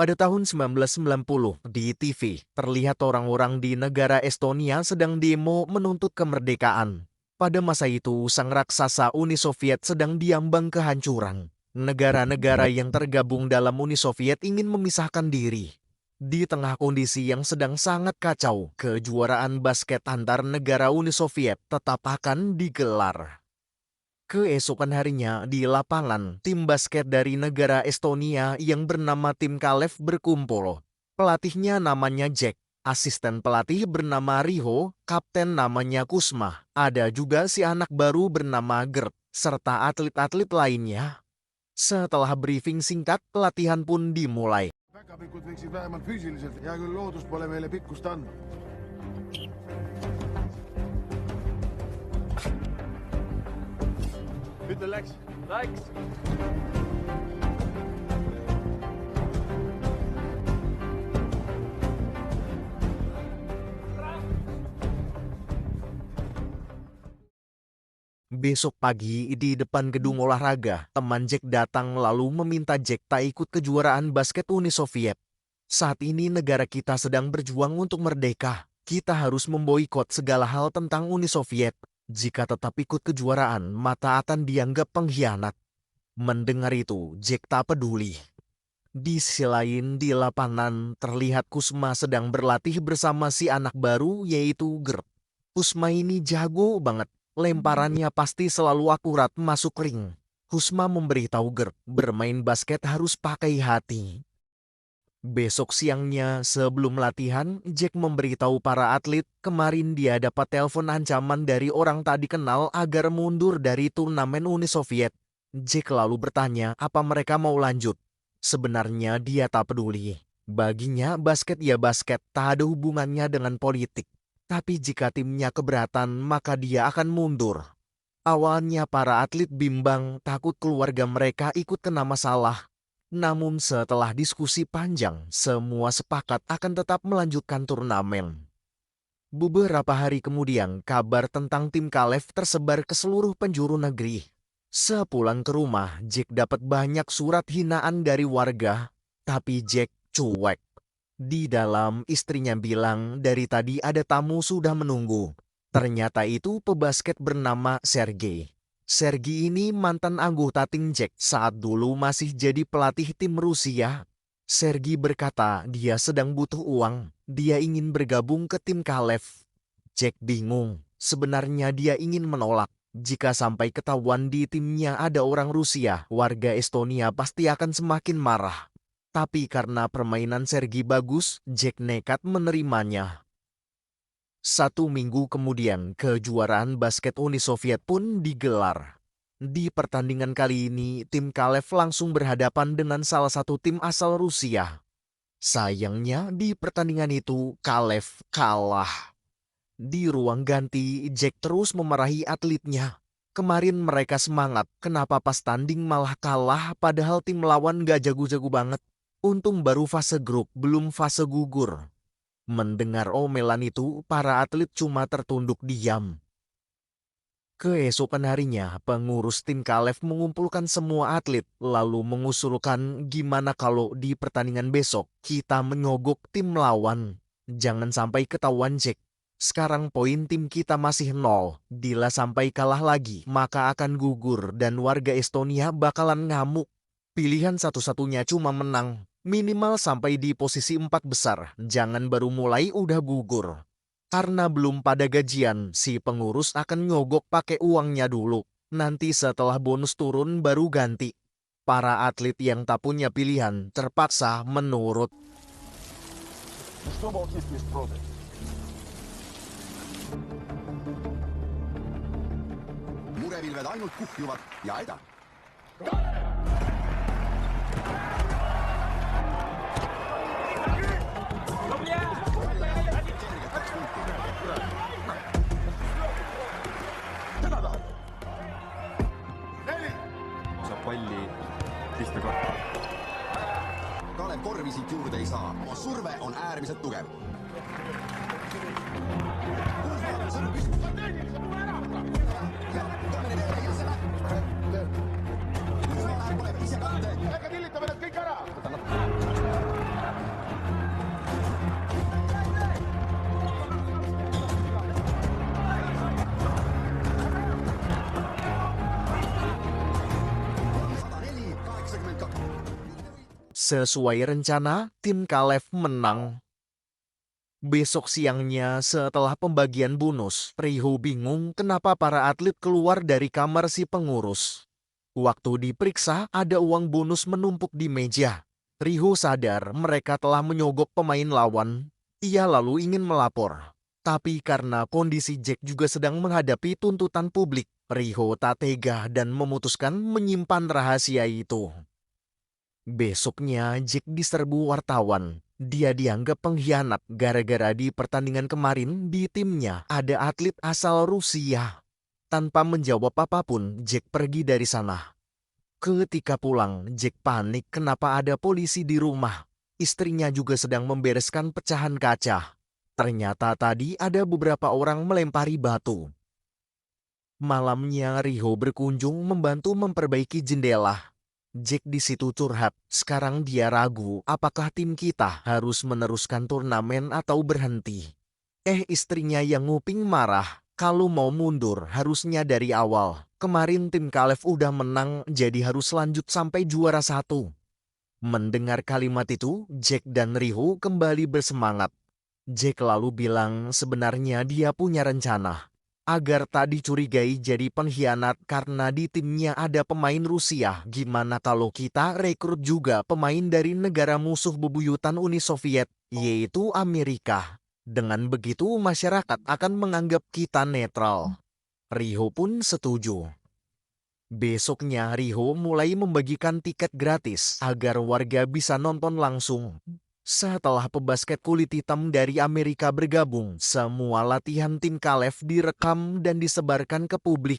Pada tahun 1990, di TV, terlihat orang-orang di negara Estonia sedang demo menuntut kemerdekaan. Pada masa itu, sang raksasa Uni Soviet sedang diambang kehancuran. Negara-negara yang tergabung dalam Uni Soviet ingin memisahkan diri. Di tengah kondisi yang sedang sangat kacau, kejuaraan basket antar negara Uni Soviet tetap akan digelar. Keesokan harinya di lapangan, tim basket dari negara Estonia yang bernama Tim Kalev berkumpul. Pelatihnya namanya Jack, asisten pelatih bernama Riho, kapten namanya Kusma. Ada juga si anak baru bernama Gert, serta atlet-atlet lainnya. Setelah briefing singkat, pelatihan pun dimulai. Päkapikud võiksid vähemalt füüsiliselt, hea küll, loodus pole meile pikkust andnud. Ütle, läks? Läks! Besok pagi di depan gedung olahraga, teman Jack datang lalu meminta Jack tak ikut kejuaraan basket Uni Soviet. Saat ini negara kita sedang berjuang untuk merdeka. Kita harus memboikot segala hal tentang Uni Soviet. Jika tetap ikut kejuaraan, maka akan dianggap pengkhianat. Mendengar itu, Jack tak peduli. Di sisi lain, di lapangan terlihat Kusma sedang berlatih bersama si anak baru yaitu Gert. Kusma ini jago banget. Lemparannya pasti selalu akurat masuk ring. Kusma memberitahu Gert, bermain basket harus pakai hati. Besok siangnya sebelum latihan, Jack memberitahu para atlet kemarin dia dapat telepon ancaman dari orang tak dikenal agar mundur dari turnamen Uni Soviet. Jack lalu bertanya apa mereka mau lanjut. Sebenarnya dia tak peduli. Baginya basket ya basket, tak ada hubungannya dengan politik. Tapi jika timnya keberatan maka dia akan mundur. Awalnya para atlet bimbang takut keluarga mereka ikut kena masalah. Namun setelah diskusi panjang, semua sepakat akan tetap melanjutkan turnamen. Beberapa hari kemudian, kabar tentang tim Kalev tersebar ke seluruh penjuru negeri. Sepulang ke rumah, Jack dapat banyak surat hinaan dari warga, tapi Jack cuek. Di dalam, istrinya bilang dari tadi ada tamu sudah menunggu. Ternyata itu pebasket bernama Sergei. Sergei ini mantan anggota tim Jack saat dulu masih jadi pelatih tim Rusia. Sergei berkata dia sedang butuh uang, dia ingin bergabung ke tim Kalev. Jack bingung, sebenarnya dia ingin menolak. Jika sampai ketahuan di timnya ada orang Rusia, warga Estonia pasti akan semakin marah. Tapi karena permainan Sergei bagus, Jack nekat menerimanya. 1 minggu kemudian, kejuaraan basket Uni Soviet pun digelar. Di pertandingan kali ini, tim Kalev langsung berhadapan dengan salah satu tim asal Rusia. Sayangnya, di pertandingan itu, Kalev kalah. Di ruang ganti, Jack terus memarahi atletnya. Kemarin mereka semangat, kenapa pas tanding malah kalah padahal tim lawan gak jago-jago banget. Untung baru fase grup, belum fase gugur. Mendengar omelan itu, para atlet cuma tertunduk diam. Keesokan harinya, pengurus tim Kalev mengumpulkan semua atlet, lalu mengusulkan gimana kalau di pertandingan besok kita menyogok tim lawan. Jangan sampai ketahuan Jack. Sekarang poin tim kita masih 0. Bila sampai kalah lagi, maka akan gugur dan warga Estonia bakalan ngamuk. Pilihan satu-satunya cuma menang. Minimal sampai di posisi 4 besar, jangan baru mulai udah gugur. Karena belum pada gajian, si pengurus akan nyogok pakai uangnya dulu. Nanti setelah bonus turun baru ganti. Para atlet yang tak punya pilihan terpaksa menurut. Murepilved ainult kuhjuvad ja eda. Saab palli lihtne korda. Kalev korvi siit juurde ei saa. Surve on äärmiselt tugev. Äkki tillitame nad kõik ära! Sesuai rencana, tim Kalev menang. Besok siangnya setelah pembagian bonus, Riho bingung kenapa para atlet keluar dari kamar si pengurus. Waktu diperiksa, ada uang bonus menumpuk di meja. Riho sadar mereka telah menyogok pemain lawan. Ia lalu ingin melapor. Tapi karena kondisi Jack juga sedang menghadapi tuntutan publik, Riho tak tega dan memutuskan menyimpan rahasia itu. Besoknya Jack diserbu wartawan. Dia dianggap pengkhianat gara-gara di pertandingan kemarin di timnya ada atlet asal Rusia. Tanpa menjawab apapun, Jack pergi dari sana. Ketika pulang, Jack panik kenapa ada polisi di rumah. Istrinya juga sedang membereskan pecahan kaca. Ternyata tadi ada beberapa orang melempari batu. Malamnya Riho berkunjung membantu memperbaiki jendela. Jack di situ curhat, sekarang dia ragu apakah tim kita harus meneruskan turnamen atau berhenti. Istrinya yang nguping marah, kalau mau mundur harusnya dari awal. Kemarin tim Kalev udah menang jadi harus lanjut sampai juara 1. Mendengar kalimat itu, Jack dan Riho kembali bersemangat. Jack lalu bilang sebenarnya dia punya rencana. Agar tak dicurigai jadi pengkhianat karena di timnya ada pemain Rusia. Gimana kalau kita rekrut juga pemain dari negara musuh bebuyutan Uni Soviet, yaitu Amerika. Dengan begitu masyarakat akan menganggap kita netral. Riho pun setuju. Besoknya Riho mulai membagikan tiket gratis agar warga bisa nonton langsung. Setelah pebasket kulit hitam dari Amerika bergabung, semua latihan tim Kalev direkam dan disebarkan ke publik.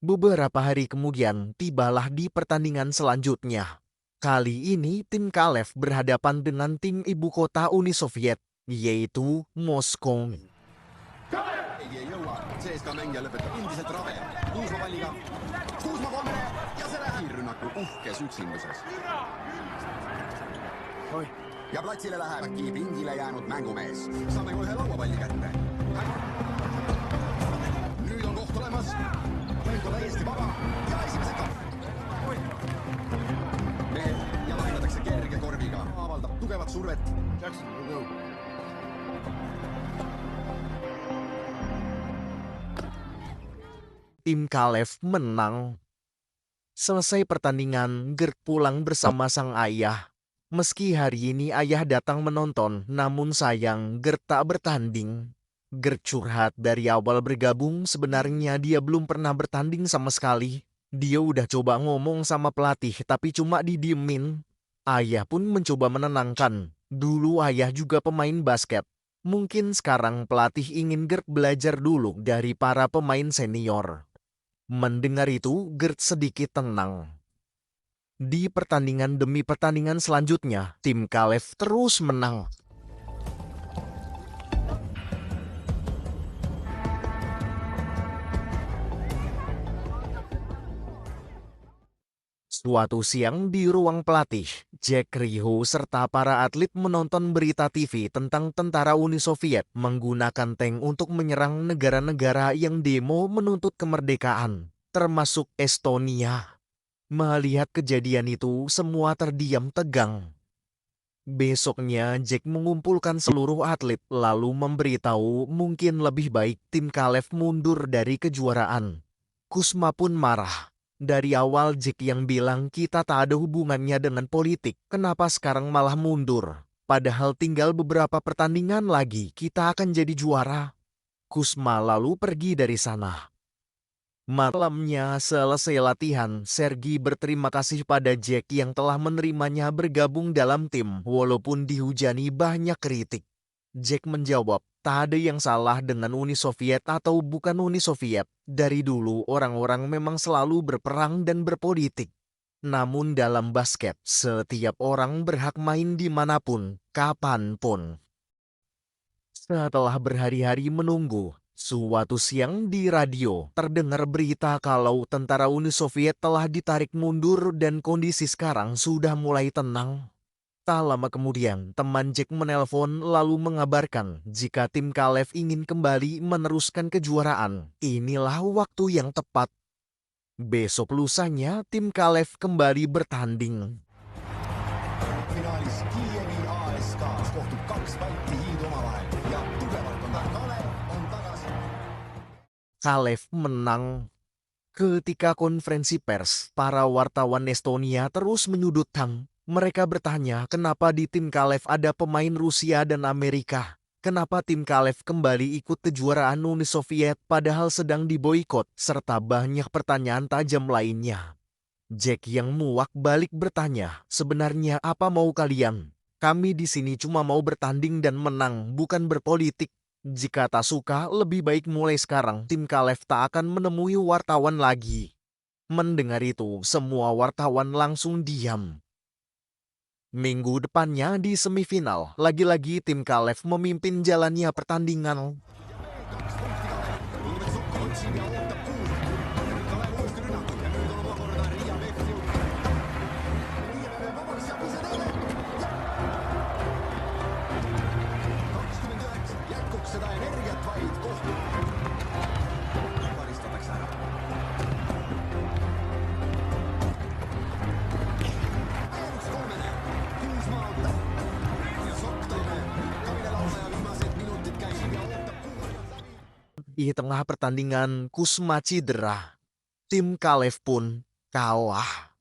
Beberapa hari kemudian, tibalah di pertandingan selanjutnya. Kali ini tim Kalev berhadapan dengan tim ibu kota Uni Soviet, yaitu Moskow. Ei jõua, CSKA mängija lõpetab endiselt rabe. Kuusma palliga. Kuusma kolmene ja see läheb kiirrünnaku uhkes üksinduses. Ja platsile läheb äkki pingile jäänud mängumees. Saame kohe lauapalli kätte. Nüüd on koht olemas. Mäng on täiesti vaba. Ja esimese mehed ja lahendatakse kerge korviga. Avaldab tugevat survet. Tim Kalev menang. Selesai pertandingan, Gert pulang bersama sang ayah. Meski hari ini ayah datang menonton, namun sayang Gert tak bertanding. Gert curhat dari awal bergabung sebenarnya dia belum pernah bertanding sama sekali. Dia udah coba ngomong sama pelatih tapi cuma didiemin. Ayah pun mencoba menenangkan. Dulu ayah juga pemain basket. Mungkin sekarang pelatih ingin Gert belajar dulu dari para pemain senior. Mendengar itu, Gert sedikit tenang. Di pertandingan demi pertandingan selanjutnya, tim Kalev terus menang. Suatu siang di ruang pelatih, Jack, Riho, serta para atlet menonton berita TV tentang tentara Uni Soviet menggunakan tank untuk menyerang negara-negara yang demo menuntut kemerdekaan, termasuk Estonia. Melihat kejadian itu, semua terdiam tegang. Besoknya, Jack mengumpulkan seluruh atlet lalu memberitahu mungkin lebih baik tim Kalev mundur dari kejuaraan. Kusma pun marah. Dari awal Jack yang bilang kita tak ada hubungannya dengan politik, kenapa sekarang malah mundur? Padahal tinggal beberapa pertandingan lagi kita akan jadi juara. Kusma lalu pergi dari sana. Malamnya selesai latihan, Sergi berterima kasih pada Jack yang telah menerimanya bergabung dalam tim walaupun dihujani banyak kritik. Jack menjawab, tak ada yang salah dengan Uni Soviet atau bukan Uni Soviet. Dari dulu orang-orang memang selalu berperang dan berpolitik. Namun dalam basket, setiap orang berhak main dimanapun, kapanpun. Setelah berhari-hari menunggu, suatu siang di radio terdengar berita kalau tentara Uni Soviet telah ditarik mundur dan kondisi sekarang sudah mulai tenang. Tak lama kemudian, teman Jack menelpon lalu mengabarkan jika tim Kalev ingin kembali meneruskan kejuaraan. Inilah waktu yang tepat. Besok lusanya tim Kalev kembali bertanding. Kalev menang. Ketika konferensi pers, para wartawan Estonia terus menyudut Tang. Mereka bertanya kenapa di tim Kalev ada pemain Rusia dan Amerika. Kenapa tim Kalev kembali ikut kejuaraan Uni Soviet padahal sedang diboikot, serta banyak pertanyaan tajam lainnya. Jack yang muak balik bertanya, sebenarnya apa mau kalian? Kami di sini cuma mau bertanding dan menang, bukan berpolitik. Jika tak suka, lebih baik mulai sekarang tim Kalev tak akan menemui wartawan lagi. Mendengar itu, semua wartawan langsung diam. Minggu depannya di semifinal, lagi-lagi tim Kalev memimpin jalannya pertandingan. Di tengah pertandingan, Kusma cedera. Tim Kalev pun kalah.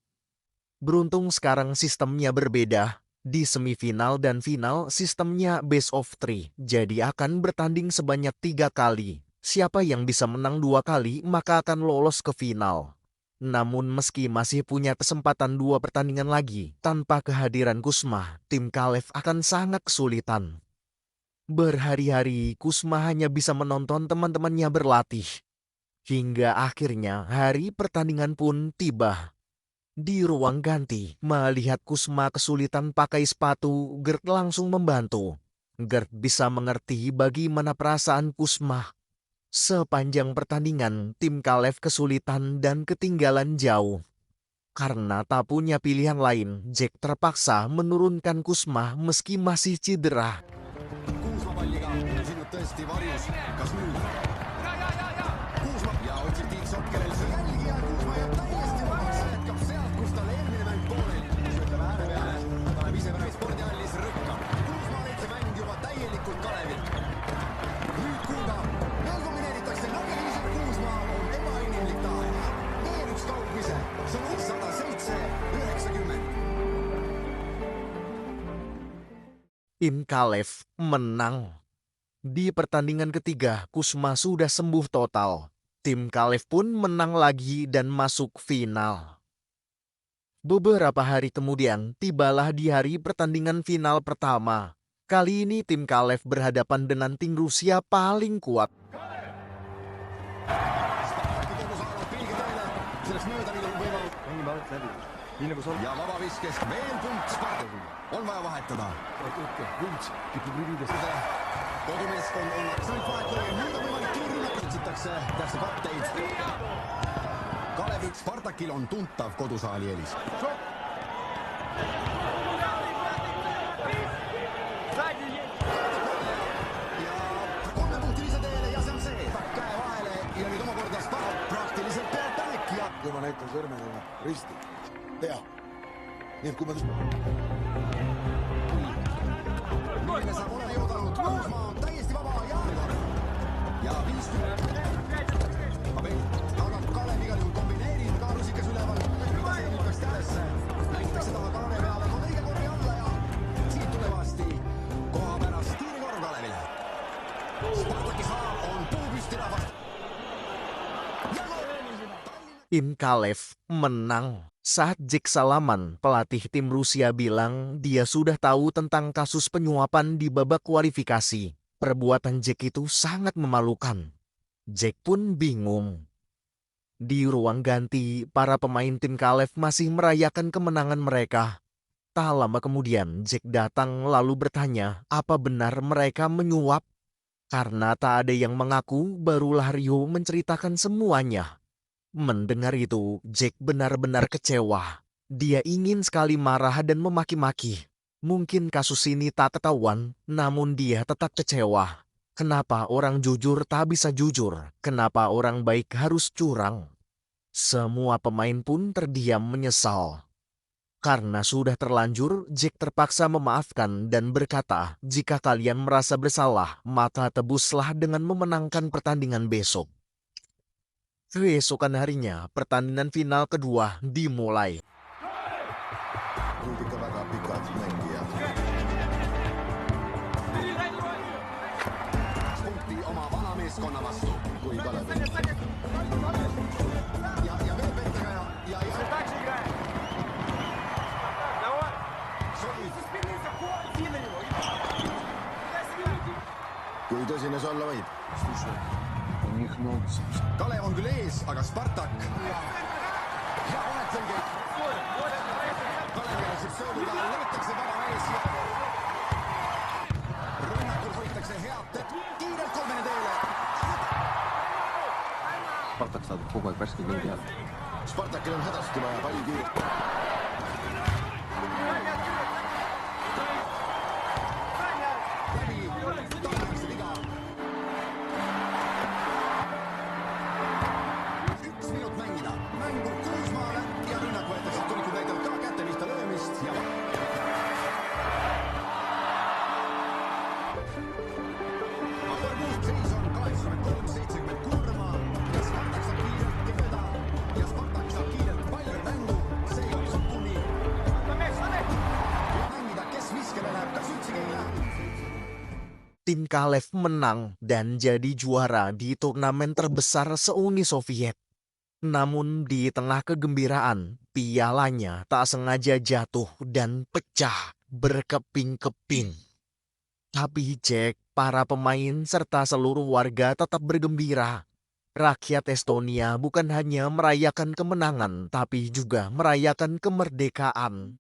Beruntung sekarang sistemnya berbeda. Di semifinal dan final sistemnya best of 3. Jadi akan bertanding sebanyak 3 kali. Siapa yang bisa menang 2 kali maka akan lolos ke final. Namun meski masih punya kesempatan 2 pertandingan lagi, tanpa kehadiran Kusma, tim Kalev akan sangat kesulitan. Berhari-hari Kusma hanya bisa menonton teman-temannya berlatih. Hingga akhirnya hari pertandingan pun tiba. Di ruang ganti, melihat Kusma kesulitan pakai sepatu, Gert langsung membantu. Gert bisa mengerti bagaimana perasaan Kusma. Sepanjang pertandingan, tim Kalev kesulitan dan ketinggalan jauh. Karena tak punya pilihan lain, Jack terpaksa menurunkan Kusma meski masih cedera. Kuusma palliga, siin on tõesti varjus. Kas nüüd? Kuusma ja otsib Tiit Sokkeril. See jälgi ja Kuusma jääb täiesti vabaks. Jätkab sealt, kus tal eelmine mäng pooleli. Söötab ääre peale. Ta läheb ise pärast spordihallis rõkka. Kuusma olid see mäng juba täielikult Kalevilt. Nüüd Kuuga. Veel kombineeritakse. Nageliseb Kuusma on ebainimlik taha. Veel üks kaugmise. See on 107-90. Tim Kalev menang. Di pertandingan ketiga, Kusma sudah sembuh total. Tim Kalev pun menang lagi dan masuk final. Beberapa hari kemudian, tibalah di hari pertandingan final pertama. Kali ini tim Kalev berhadapan dengan tim Rusia paling kuat. Ja vabaviskest veel punkt Sparta. On vaja vahetada. Kodumeeskond on saanud vahetada. Nüüd on võimalik kiirrünnak. Otsitakse täpselt katteid. Kalevi Spartakil on tuntav kodusaali eelis. Ja 3 punktilise teele ja see on see. Käe vahele ja nüüd omakorda Sparta praktiliselt pealtänek ja kui ma näitan sõrmedega risti, tea. Nii et kui ma... milline saab olema jõudanud. Kuusma on täiesti vaba ja 50. Aga Kalev igal juhul kombineerib ka rusikas üleval. Mida see nüüd peaks tähesse? Näitakse taha Kalev peale, on õige korvi alla ja siit tulevasti koha pärast tiirikorv Kalevile. Spartaki saab on puupüsti rahvast. Tim Kalev menang. Saat Jack salaman, pelatih tim Rusia bilang dia sudah tahu tentang kasus penyuapan di babak kualifikasi. Perbuatan Jack itu sangat memalukan. Jack pun bingung. Di ruang ganti, para pemain tim Kalev masih merayakan kemenangan mereka. Tak lama kemudian, Jack datang lalu bertanya, apa benar mereka menyuap? Karena tak ada yang mengaku, barulah Rio menceritakan semuanya. Mendengar itu, Jack benar-benar kecewa. Dia ingin sekali marah dan memaki-maki. Mungkin kasus ini tak ketahuan, namun dia tetap kecewa. Kenapa orang jujur tak bisa jujur? Kenapa orang baik harus curang? Semua pemain pun terdiam menyesal. Karena sudah terlanjur, Jack terpaksa memaafkan dan berkata, jika kalian merasa bersalah, maka tebuslah dengan memenangkan pertandingan besok. Keesokan harinya, pertandingan final kedua dimulai. Kuitenkin väga pikad mängijad. Punkti oma vana meeskonna vastu, kui Kalev. Ja veel Pettega ja kui tõsine see olla võib? Kalev on küll ees, aga Spartak. Hea vahetlõnge. Kalev järsib sööduga, lõitakse vaba ees ja rünnakul hoitakse head kiirelt kolmene teele. Spartak saab kogu aeg värske pildi all. Spartakil on hädasti vaja palli kiirelt. Läbi, tahetakse viga. 1 minut mängida. Mängur Kuusmaale ja rünnak võetakse Tuniku näitel ka kätte vihta löömist ja seis on 83-70 kurma ja Spartak saab kiirelt mööda ja Spartak saab kiirelt palju mängu. See jookseb kuni mängida, kes viskele läheb, kas üldsegi ei lähe. Tim Kalev menang dan jadi juara di turnamen terbesar se-Uni Soviet. Namun di tengah kegembiraan, pialanya tak sengaja jatuh dan pecah berkeping-keping. Tapi Jack, para pemain serta seluruh warga tetap bergembira. Rakyat Estonia bukan hanya merayakan kemenangan, tapi juga merayakan kemerdekaan.